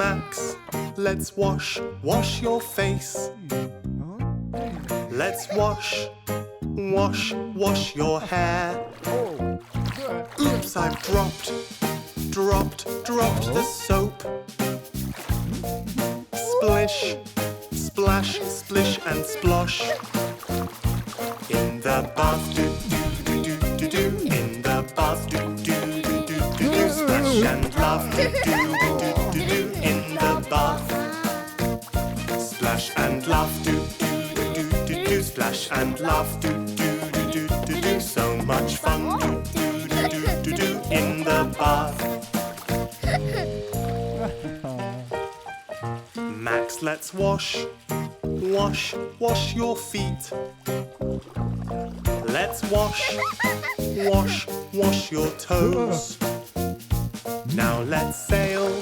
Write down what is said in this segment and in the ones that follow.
Max, let's wash your face. Let's wash your hair. Oops, I've dropped the soap. Splish, splash, splish and splosh. In the bath, do. In the bath, do. Splash and laugh, do. In the bath. Splash and laugh, do. Splash and laugh, do. So much fun, do. In the bath. Max, let's wash your feet. Let's wash your toes. Now let's sail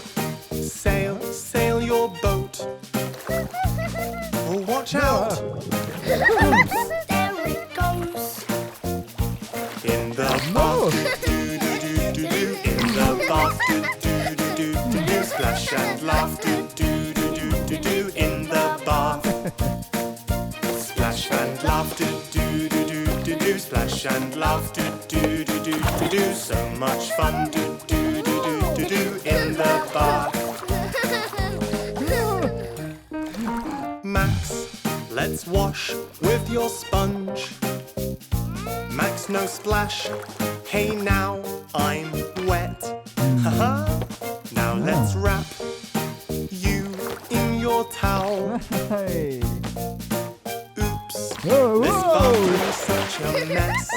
your boat. Oh, watch out! Oops, there it goes. In the bath, do. In the bath, do. Splash and laugh, do. In the bath. Splash and laugh, do. Splash and laugh, do. So much fun, do. In the bath. Max, let's wash with your sponge. Max, no splash. Hey, now I'm wet. Haha. Now let's wrap you in your towel. Hey. Oops, Whoa, this whoa. bathroom is such a mess.